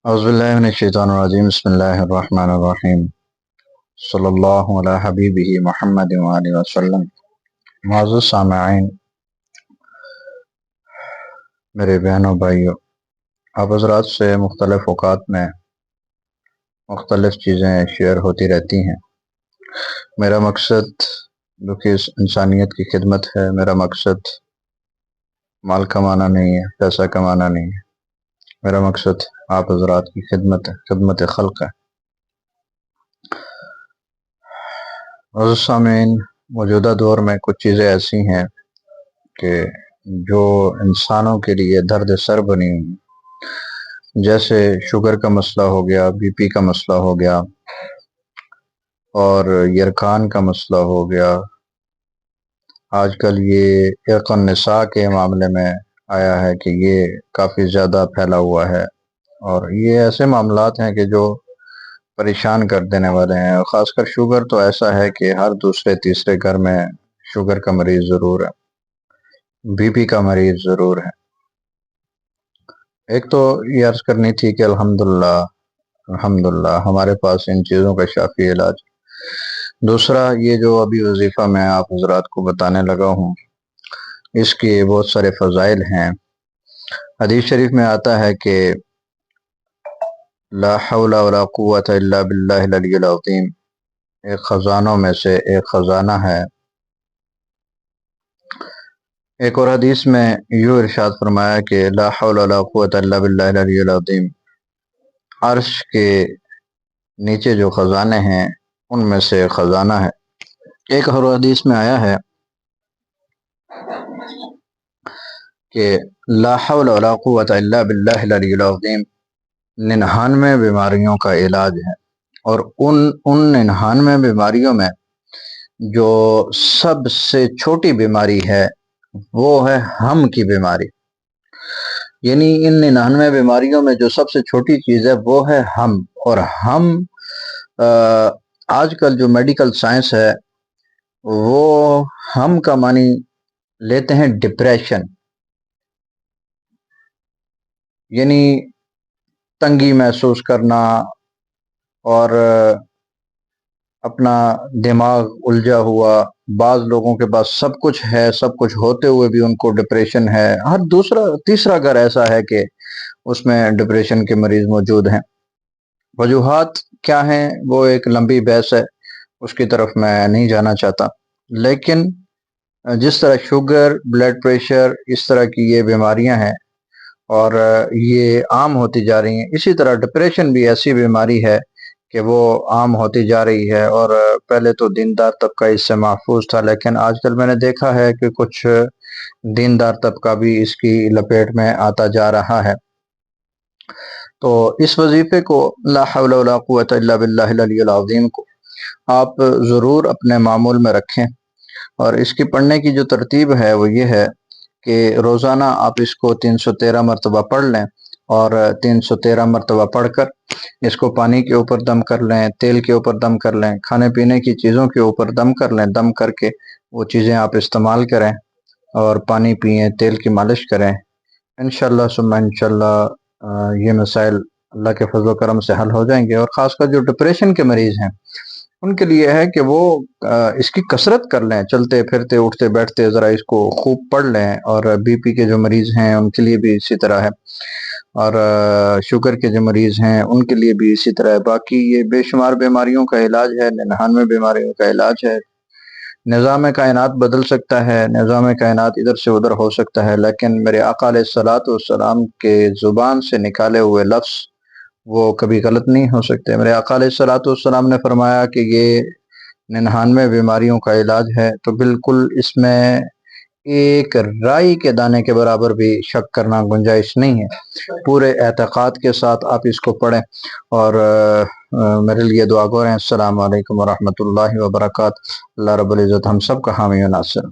اعوذ باللہ من الشیطان الرجیم بسم اللہ الرحمن الرحیم صلی اللہ علی حبیبہ محمد وآلہ وسلم۔ معزز سامعین، میرے بہنوں بھائیوں، آپ حضرات سے مختلف اوقات میں مختلف چیزیں شیئر ہوتی رہتی ہیں۔ میرا مقصد جو کہ اس انسانیت کی خدمت ہے، میرا مقصد مال کمانا نہیں ہے، پیسہ کمانا نہیں ہے، میرا مقصد آپ حضرات کی خدمت ہے، خدمت خلق ہے۔ عزیز سامعین، موجودہ دور میں کچھ چیزیں ایسی ہیں کہ جو انسانوں کے لیے درد سر بنی ہوئی ہیں، جیسے شوگر کا مسئلہ ہو گیا، بی پی کا مسئلہ ہو گیا، اور یرکان کا مسئلہ ہو گیا۔ آج کل یہ عرق النساء کے معاملے میں آیا ہے کہ یہ کافی زیادہ پھیلا ہوا ہے، اور یہ ایسے معاملات ہیں کہ جو پریشان کر دینے والے ہیں۔ اور خاص کر شوگر تو ایسا ہے کہ ہر دوسرے تیسرے گھر میں شوگر کا مریض ضرور ہے، بی پی کا مریض ضرور ہے۔ ایک تو یہ عرض کرنی تھی کہ الحمدللہ ہمارے پاس ان چیزوں کا شافی علاج۔ دوسرا، یہ جو ابھی وظیفہ میں آپ حضرات کو بتانے لگا ہوں، اس کے بہت سارے فضائل ہیں۔ حدیث شریف میں آتا ہے کہ لا حول ولا قوت الا باللہ العلی العظیم، ایک خزانوں میں سے ایک خزانہ ہے۔ ایک اور حدیث میں یوں ارشاد فرمایا کہ لا حول ولا قوت الا باللہ العلی العظیم، عرش کے نیچے جو خزانے ہیں ان میں سے خزانہ ہے۔ ایک اور حدیث میں آیا ہے کہ لا حول ولا قوت الا باللہ العلی العظیم 99 بیماریوں کا علاج ہے، اور ان 99 بیماریوں میں جو سب سے چھوٹی بیماری ہے وہ ہے ہم کی بیماری۔ یعنی ان 99 بیماریوں میں جو سب سے چھوٹی چیز ہے وہ ہے ہم۔ اور ہم آج کل جو میڈیکل سائنس ہے وہ ہم کا معنی لیتے ہیں ڈپریشن، یعنی تنگی محسوس کرنا، اور اپنا دماغ الجھا ہوا۔ بعض لوگوں کے پاس سب کچھ ہے، سب کچھ ہوتے ہوئے بھی ان کو ڈپریشن ہے۔ ہر تیسرا گھر ایسا ہے کہ اس میں ڈپریشن کے مریض موجود ہیں۔ وجوہات کیا ہیں وہ ایک لمبی بحث ہے، اس کی طرف میں نہیں جانا چاہتا، لیکن جس طرح شوگر، بلڈ پریشر، اس طرح کی یہ بیماریاں ہیں اور یہ عام ہوتی جا رہی ہیں، اسی طرح ڈپریشن بھی ایسی بیماری ہے کہ وہ عام ہوتی جا رہی ہے۔ اور پہلے تو دیندار طبقہ اس سے محفوظ تھا، لیکن آج کل میں نے دیکھا ہے کہ کچھ دیندار طبقہ بھی اس کی لپیٹ میں آتا جا رہا ہے۔ تو اس وظیفے کو لا حول ولا قوت الا باللہ العلی العظیم کو آپ ضرور اپنے معمول میں رکھیں، اور اس کی پڑھنے کی جو ترتیب ہے وہ یہ ہے کہ روزانہ آپ اس کو 313 مرتبہ پڑھ لیں، اور 313 مرتبہ پڑھ کر اس کو پانی کے اوپر دم کر لیں، تیل کے اوپر دم کر لیں، کھانے پینے کی چیزوں کے اوپر دم کر لیں۔ دم کر کے وہ چیزیں آپ استعمال کریں اور پانی پئیں، تیل کی مالش کریں۔ انشاءاللہ ثم انشاءاللہ یہ مسائل اللہ کے فضل و کرم سے حل ہو جائیں گے۔ اور خاص کر جو ڈپریشن کے مریض ہیں ان کے لیے ہے کہ وہ اس کی کثرت کر لیں، چلتے پھرتے اٹھتے بیٹھتے ذرا اس کو خوب پڑھ لیں۔ اور بی پی کے جو مریض ہیں ان کے لیے بھی اسی طرح ہے، اور شوگر کے جو مریض ہیں ان کے لیے بھی اسی طرح ہے۔ باقی یہ بے شمار بیماریوں کا علاج ہے، 99 بیماریوں کا علاج ہے۔ نظام کائنات بدل سکتا ہے، نظام کائنات ادھر سے ادھر ہو سکتا ہے، لیکن میرے آقا علیہ الصلوۃ والسلام کے زبان سے نکالے ہوئے لفظ وہ کبھی غلط نہیں ہو سکتے۔ میرے آقا علیہ الصلوۃ والسلام نے فرمایا کہ یہ 99 بیماریوں کا علاج ہے، تو بالکل اس میں ایک رائی کے دانے کے برابر بھی شک کرنا گنجائش نہیں ہے۔ پورے اعتقاد کے ساتھ آپ اس کو پڑھیں، اور میرے لیے دعا گو رہیں۔ السلام علیکم ورحمۃ اللہ وبرکاتہ۔ اللہ رب العزت ہم سب کا حامی و ناصر۔